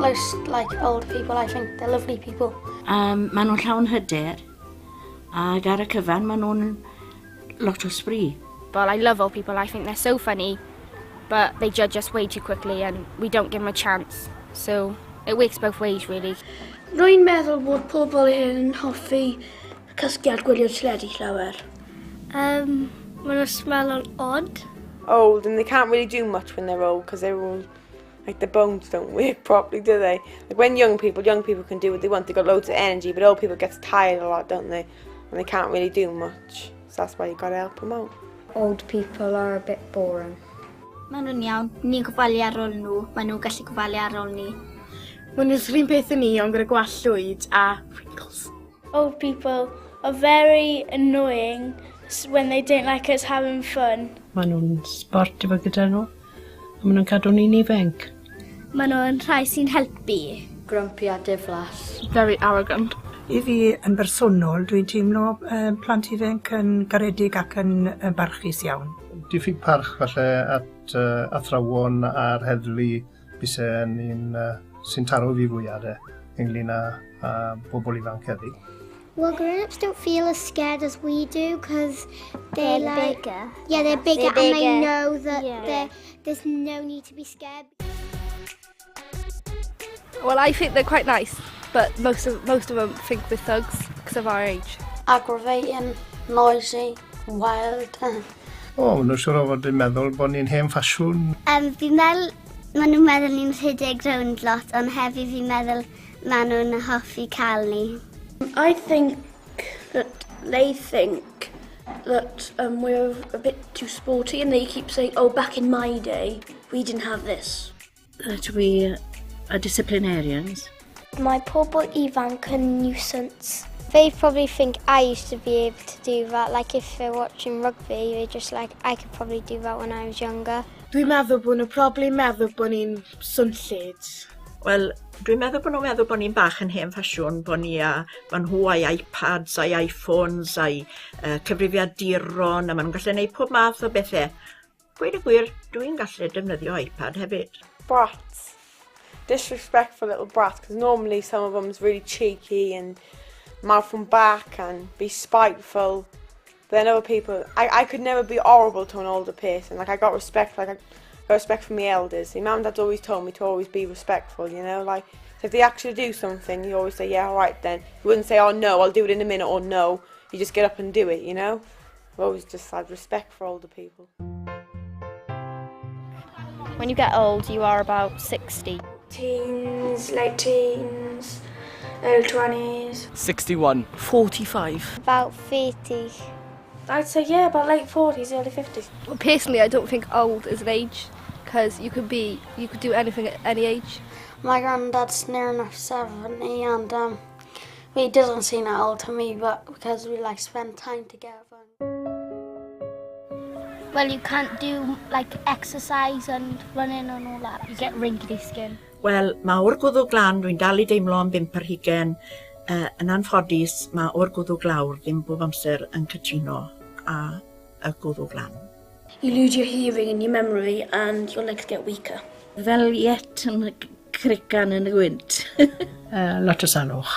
most like older people. I think they're lovely people. Maen nhw'n llawn hyder, ac ar y cyfan maen nhw'n lot o sbri. Well, I love old people. I think they're so funny, but they judge us way too quickly and we don't give them a chance. So it works both ways, really. Rwy'n meddwl bod pobl yn hoffi cysgiad gwylio'r teledu llawer. Maen nhw'n smell odd. Old, and they can't really do much when they're old because they're all, like, their bones don't work properly, do they? Like when young people can do what they want. They've got loads of energy, but old people get tired a lot, don't they? And they can't really do much. So that's why you've got to help them out. Old people are a bit boring. Maen nhw'n iawn. Ni'n gofalu ar ôl nhw. Maen nhw'n gallu gofalu ar ôl ni. Maen nhw'n rhywun peth yn ni, ond gyda gwallwyd a wrinkles. Old people are very annoying when they don't like us having fun. Maen nhw'n sport efo gyda nhw, a maen nhw'n cadw ni'n ifanc. Maen nhw'n rhai sy'n helpu. Grumpy a diflas. Very arrogant. I fi yn bersonol, dwi'n teimlo plant ifanc yn garedig ac yn barchus iawn. Diffyg parch falle at athrawon a'r heddlu bysau sy'n taro fi fwyadau ynglyn â bobl ifanc heddi. Well, grown-ups don't feel as scared as we do because they're like, bigger. Yeah, they're bigger and they know that there's no need to be scared. Well, I think they're quite nice, but most of them think we're thugs because of our age. Aggravating, noisy, wild. Maen nhw'n siŵr o fod yn meddwl bod ni'n hen ffasiwn. Fi'n meddwl, maen nhw'n meddwl ni'n rhedeg rownd lot, ond hefyd fi'n meddwl maen nhw'n hoffi cael ni. I think that they think that we're a bit too sporty and they keep saying, oh, back in my day, we didn't have this. That we are disciplinarians. Mae pobl ifanc yn nuisance. They probably think I used to be able to do that. Like if they're watching rugby, they're just like, I could probably do that when I was younger. Dwi'n meddwl bod nhw probably meddwl bod ni'n swnllyd. Wel, dwi'n meddwl bod nhw'n meddwl bod ni'n bach yn hen ffasiwn, bod nhw a'i iPads, a'i iPhones, a'i cyfrifiaduron, a maen nhw'n gallu gwneud pob math o bethau. Gweud y gwir, dwi'n gallu defnyddio iPad hefyd. Brats. Disrespectful little brats, because normally some of them's really cheeky and mouth from back and be spiteful. Then other people, I could never be horrible to an older person. Like I got respect from my elders. My mum and dad's always told me to always be respectful, you know. Like so if they actually do something, you always say, yeah, all right then. You wouldn't say, oh no, I'll do it in a minute, or no. You just get up and do it, you know. I've always just had respect for older people. When you get old, you are about 60. Teens, late teens, early 20s. 61. 45. About 30. I'd say, yeah, about late 40s, early 50s. Well, personally, I don't think old is an age, because you could do anything at any age. My granddad's near enough 70 and he doesn't seem that old to me, but because we like spend time together. Well, you can't do like exercise and running and all that. You get wrinkly skin. Wel, mae o'r gwddw glan, dwi'n dal I deimlo am 5 ar 20, yn anffodus, mae o'r gwddw glawr ddim bob amser yn cytuno a y gwddw glan. You lose your hearing and your memory and your legs get weaker. Fel iet yn crican yn y gwynt. Lot o salwch.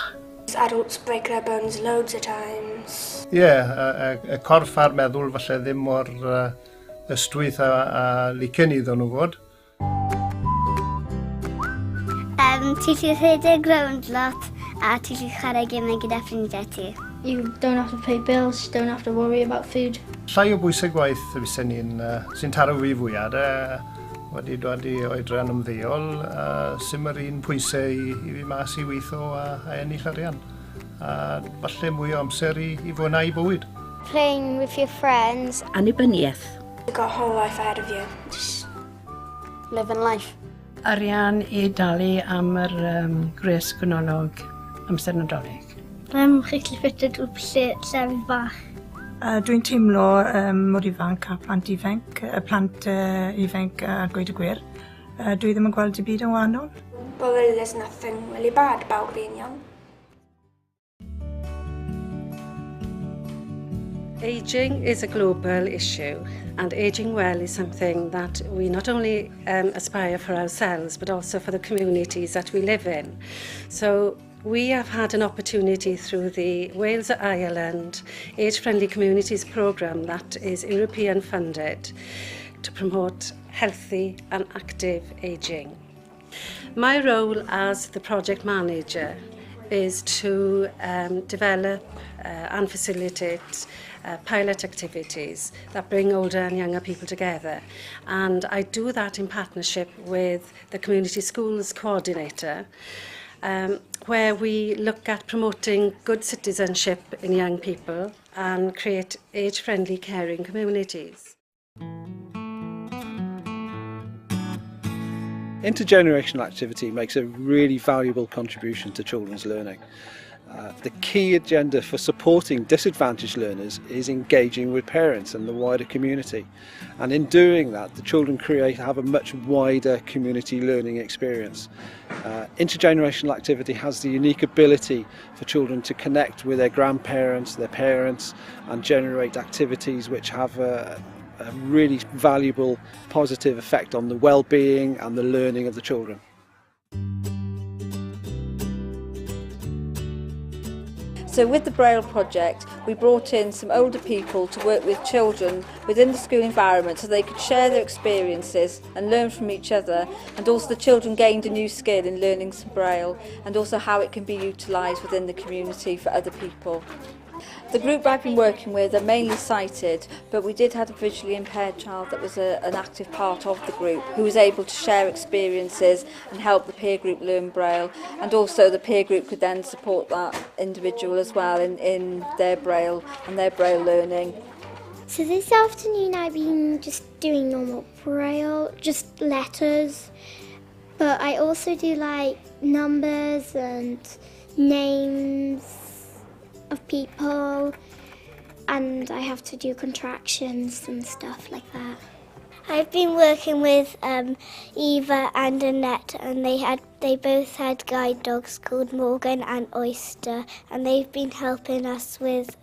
Adults break their bones loads of times. Y corff a'r meddwl falle ddim mor ystwyth a licen iddyn nhw fod. Ti lli rhedeg rownd lot a ti lli chwarae gemau gyda ffrindiau ti. You don't have to pay bills, you don't have to worry about food. Llai o bwysau gwaith fysau sy'n taro fi fwyad wedi dod I oedran ymddeol sy'n yr un pwysau I fi mas I weithio a ennill arian. A falle mwy o amser I fwynhau bywyd. Playing with your friends. Annibyniaeth. You've got a whole life ahead of you. Just living life. Arian I dalu am yr gres gwynolog amser nadolig. Chi'n ffitio drwy llefydd bach. Dwi'n teimlo mor ifanc a plant ifanc, ifanc a gweud y gwir. Dwi ddim yn gweld I byd yn wahanol. Well, there's nothing really bad about being young. Ageing is a global issue, and ageing well is something that we not only aspire for ourselves but also for the communities that we live in. So we have had an opportunity through the Wales Ireland Age-Friendly Communities programme that is European funded to promote healthy and active ageing. My role as the project manager is to develop and facilitate pilot activities that bring older and younger people together, and I do that in partnership with the Community Schools Coordinator, where we look at promoting good citizenship in young people and create age-friendly caring communities. Intergenerational activity makes a really valuable contribution to children's learning. The key agenda for supporting disadvantaged learners is engaging with parents and the wider community. And in doing that, the children have a much wider community learning experience. Intergenerational activity has the unique ability for children to connect with their grandparents, their parents, and generate activities which have a really valuable positive effect on the well-being and the learning of the children. So with the Braille project, we brought in some older people to work with children within the school environment so they could share their experiences and learn from each other, and also the children gained a new skill in learning some Braille and also how it can be utilised within the community for other people. The group I've been working with are mainly sighted, but we did have a visually impaired child that was an active part of the group who was able to share experiences and help the peer group learn Braille, and also the peer group could then support that individual as well in their Braille and their Braille learning. So this afternoon I've been just doing normal Braille, just letters, but I also do like numbers and names of people, and I have to do contractions and stuff like that. I've been working with Eva and Annette, and they both had guide dogs called Morgan and Oyster, and they've been helping us with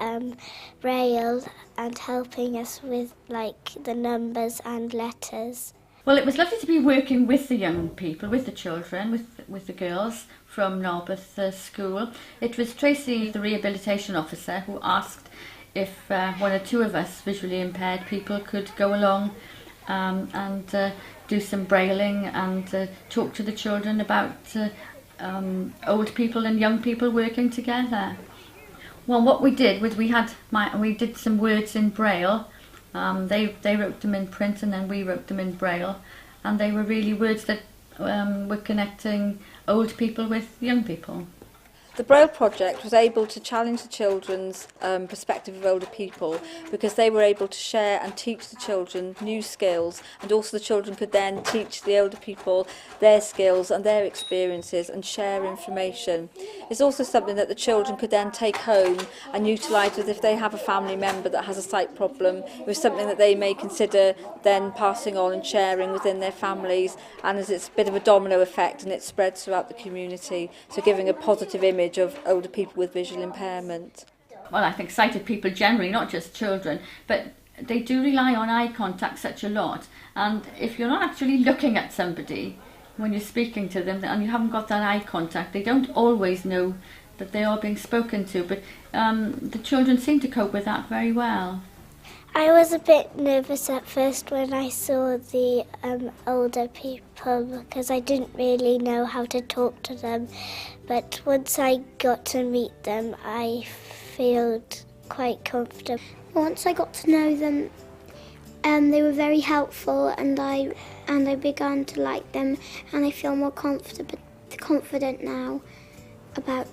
Braille and helping us with like the numbers and letters. Well, it was lovely to be working with the young people, with the children, with the girls from Narberth School. It was Tracy, the rehabilitation officer, who asked if one or two of us visually impaired people could go along and do some brailing and talk to the children about old people and young people working together. Well, what we did was we did some words in Braille. They wrote them in print and then we wrote them in Braille, and they were really words that were connecting old people with young people. The Braille project was able to challenge the children's perspective of older people, because they were able to share and teach the children new skills, and also the children could then teach the older people their skills and their experiences and share information. It's also something that the children could then take home and utilise if they have a family member that has a sight problem. It was something that they may consider then passing on and sharing within their families, and as it's a bit of a domino effect and it spreads throughout the community, so giving a positive image of older people with visual impairment. Well, I think sighted people generally, not just children, but they do rely on eye contact such a lot, and if you're not actually looking at somebody when you're speaking to them and you haven't got that eye contact, they don't always know that they are being spoken to, but the children seem to cope with that very well. I was a bit nervous at first when I saw the older people, because I didn't really know how to talk to them, but once I got to meet them I felt quite comfortable. Once I got to know them, they were very helpful, and I began to like them, and I feel more confident now about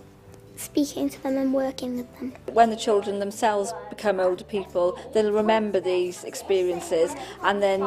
speaking to them and working with them. When the children themselves become older people, they'll remember these experiences and then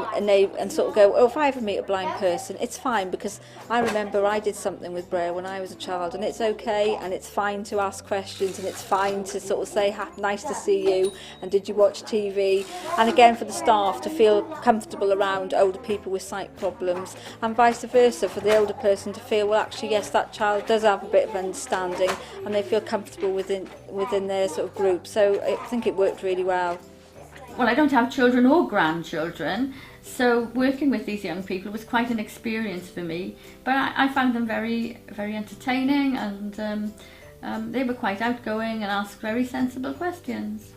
sort of go, oh, if I ever meet a blind person, it's fine, because I remember I did something with Braille when I was a child, and it's okay, and it's fine to ask questions, and it's fine to sort of say, nice to see you, and did you watch TV? And again, for the staff to feel comfortable around older people with sight problems, and vice versa, for the older person to feel, well, actually, yes, that child does have a bit of understanding, and they feel comfortable within their sort of group. So I think it worked really well. Well, I don't have children or grandchildren, so working with these young people was quite an experience for me. But I found them very, very entertaining, and they were quite outgoing and asked very sensible questions.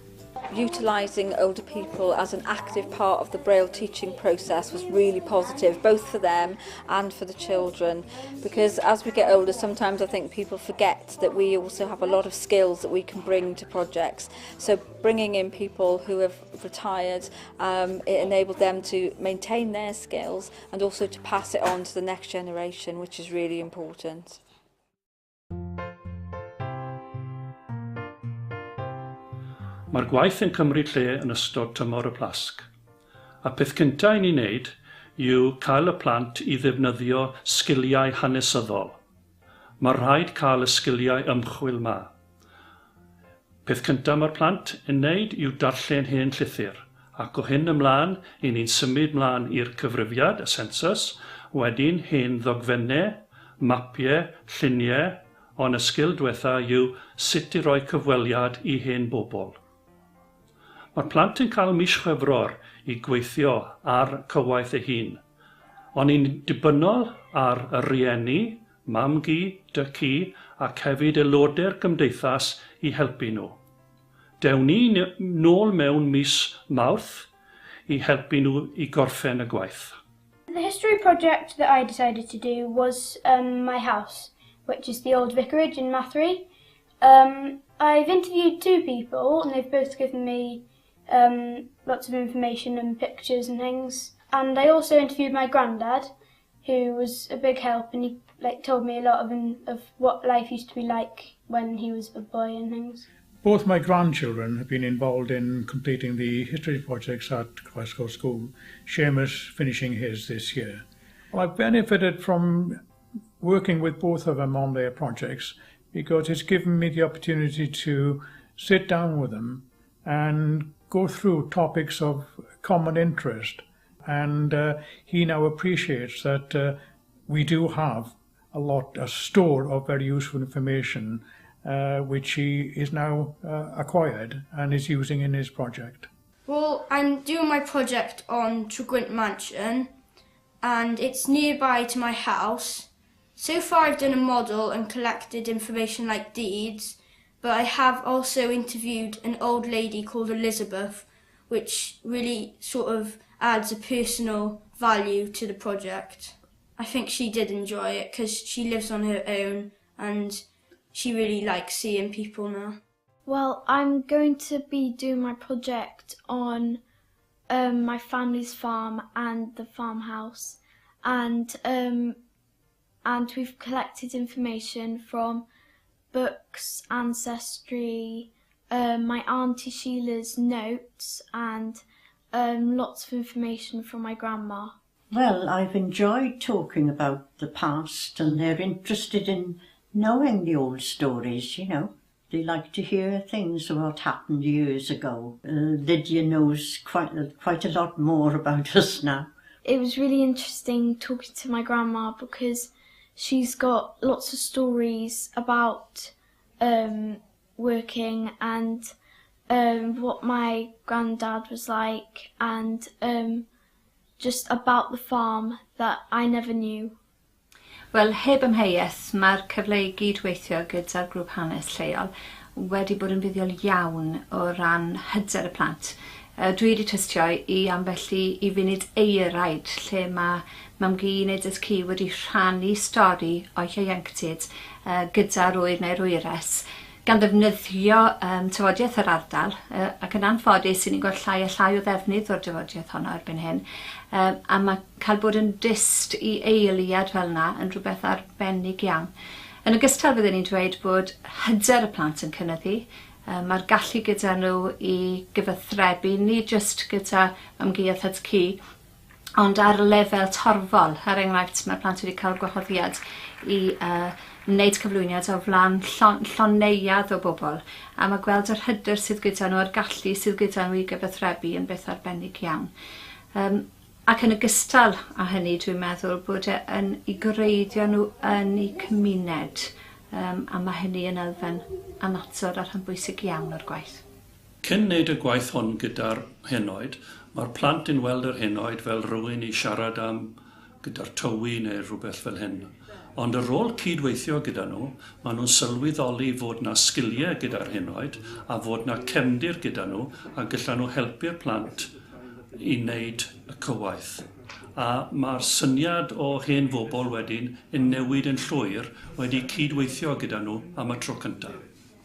Utilising older people as an active part of the Braille teaching process was really positive, both for them and for the children, because as we get older, sometimes I think people forget that we also have a lot of skills that we can bring to projects. So bringing in people who have retired, it enabled them to maintain their skills and also to pass it on to the next generation, which is really important. Mae'r gwaith yn cymryd lle yn ystod tymor y plasg. A peth cyntaf i ni wneud yw cael y plant i ddefnyddio sgiliau hanesyddol. Mae rhaid cael y sgiliau ymchwil yma. Peth cyntaf mae'r plant yn wneud yw darllen hen llythyr, ac o hyn ymlaen i ni'n symud ymlaen i'r cyfrifiad, y census, wedyn hen ddogfennau, mapiau, lluniau, ond y sgil diwetha yw sut i roi cyfweliad i hen bobl. Mae'r plant yn cael mis Chwefror i gweithio ar cywaith eu hun, ond ni'n dibynnol ar y rieni, mam-gu, dy-cu ac hefyd aelodau'r gymdeithas i helpu nhw. Dewn ni nôl mewn mis Mawrth i helpu nhw i gorffen y gwaith. The history project that I decided to do was my house, which is the old vicarage in Mathry. I've interviewed two people and they've both given me lots of information and pictures and things. And I also interviewed my granddad, who was a big help, and he told me a lot of what life used to be like when he was a boy and things. Both my grandchildren have been involved in completing the history projects at Glasgow School, Seamus finishing his this year. Well, I've benefited from working with both of them on their projects because it's given me the opportunity to sit down with them and go through topics of common interest. And he now appreciates that we do have a store of very useful information which he is now acquired and is using in his project. Well, I'm doing my project on Trugwynt Mansion, and it's nearby to my house. So far I've done a model and collected information like deeds, but I have also interviewed an old lady called Elizabeth, which really sort of adds a personal value to the project. I think she did enjoy it because she lives on her own and she really likes seeing people now. Well, I'm going to be doing my project on my family's farm and the farmhouse, and we've collected information from books, ancestry, my Auntie Sheila's notes, and lots of information from my grandma. Well, I've enjoyed talking about the past, and they're interested in knowing the old stories, you know. They like to hear things of what happened years ago. Lydia knows quite a lot more about us now. It was really interesting talking to my grandma because she's got lots of stories about working and what my granddad was like, and just about the farm that I never knew. Wel, heb ymheuaeth, mae'r cyfle i gydweithio gyda'r grŵp hanes lleol wedi bod yn fuddiol iawn o ran hyder y plant. Dwi wedi tystio i ambell i funud eiraid lle mae mam-gu neu dy-cu wedi rhannu stori o'i ieuenctid gyda'r wyr neu'r wyres, gan ddefnyddio tafodiaeth yr ardal, ac yn anffodus i ni'n gweld llai a llai o ddefnydd o'r tafodiaeth honno erbyn hyn, a mae cael bod yn dyst i eiliad fel yna yn rhywbeth arbennig iawn. Yn ogystal byddwn ni'n dweud bod hyder y plant yn cynyddu, mae'r gallu gyda nhw i gyfathrebu, ni jyst gyda mam-gu a dy-cu, ond ar y lefel torfol. Er enghraifft, mae'r plant wedi cael gwahoddiad i wneud cyflwyniad o flaen llonneuad o bobl, a mae gweld yr hyder sydd gyda nhw, a'r gallu sydd gyda nhw i gyfathrebu yn beth arbennig iawn. Ac yn ogystal â hynny, dwi'n meddwl bod yn ei greidio nhw yn eu cymuned, a mae hynny yn elfen anatod a rhan bwysig iawn o'r gwaith. Cyn wneud y gwaith hwn gyda'r henoed, mae'r plant yn weld yr henoed fel rhywun i siarad am gyda'r tywi neu rhywbeth fel hyn. Ond ar ôl cydweithio gyda nhw, maen nhw'n sylweddoli fod yna sgiliau gyda'r henoed a fod yna cefndir gyda nhw a gallen nhw helpu'r plant i wneud y cywaith. A mae'r syniad o hen bobl wedyn yn newid yn llwyr wedi cydweithio gyda nhw am y tro cyntaf.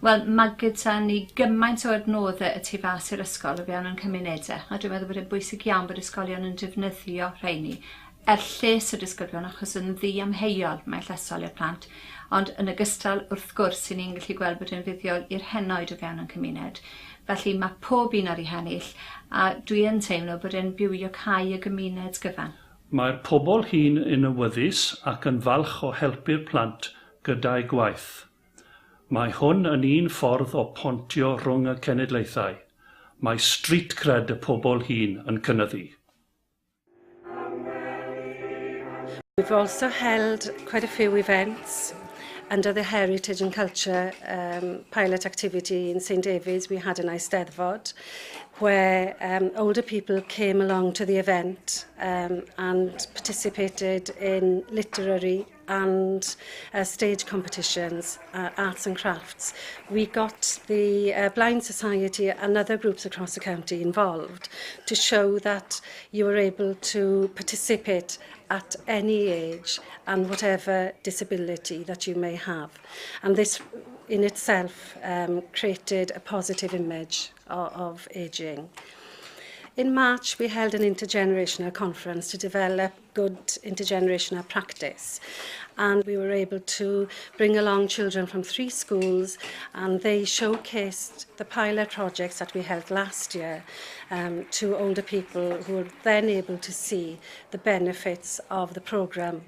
Wel, mae gyda ni gymaint o adnoddau y tu fas i'r ysgol o fewn yn cymunedau, a dwi'n meddwl bod e'n bwysig iawn bod ysgolion yn defnyddio rheini lles y disgyblion achos yn ddiamheuol mae'n llesol i'r plant, ond yn ogystal wrth gwrs sy'n ni'n gallu gweld bod yn fuddiol i'r henoed o fewn yn cymuned. Felly mae pob un ar ei hennill a dwi'n teimlo bod e'n bywio y gymuned gyfan. Mae'r pobl hyn yn awyddus ac yn falch o helpu'r plant gyda'i gwaith. Mae hwn yn un ffordd o pontio rhwng y cenedlaethau. Mae street cred y pobl hyn yn cynyddu. We've also held quite a few events under the Heritage and Culture pilot activity in St David's. We had a nice Eisteddfod where older people came along to the event and participated in literary and stage competitions, arts and crafts. We got the Blind Society and other groups across the county involved to show that you were able to participate at any age and whatever disability that you may have. And this in itself created a positive image of ageing. In March, we held an intergenerational conference to develop good intergenerational practice. And we were able to bring along children from 3 schools, and they showcased the pilot projects that we held last year to older people who were then able to see the benefits of the programme.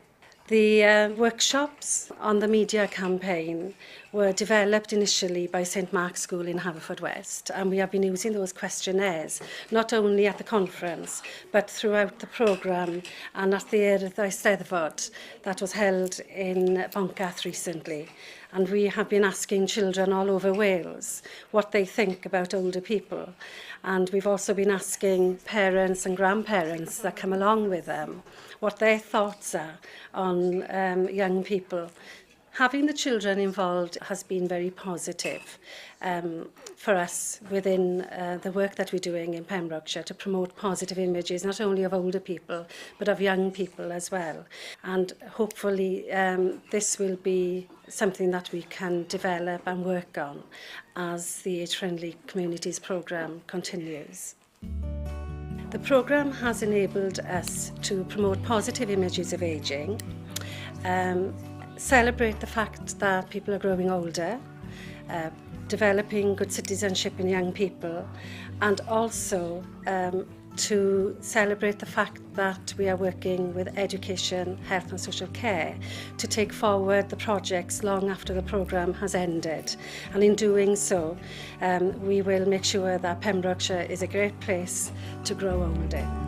The workshops on the media campaign were developed initially by St Mark's School in Haverfordwest, and we have been using those questionnaires not only at the conference but throughout the programme and at the Eisteddfod that was held in Boncath recently. And we have been asking children all over Wales what they think about older people. And we've also been asking parents and grandparents that come along with them what their thoughts are on young people. Having the children involved has been very positive for us within the work that we're doing in Pembrokeshire to promote positive images, not only of older people, but of young people as well. And hopefully this will be something that we can develop and work on as the Age Friendly Communities programme continues. The programme has enabled us to promote positive images of ageing, celebrate the fact that people are growing older, developing good citizenship in young people, and also to celebrate the fact that we are working with education, health and social care to take forward the projects long after the programme has ended. And in doing so, we will make sure that Pembrokeshire is a great place to grow old in.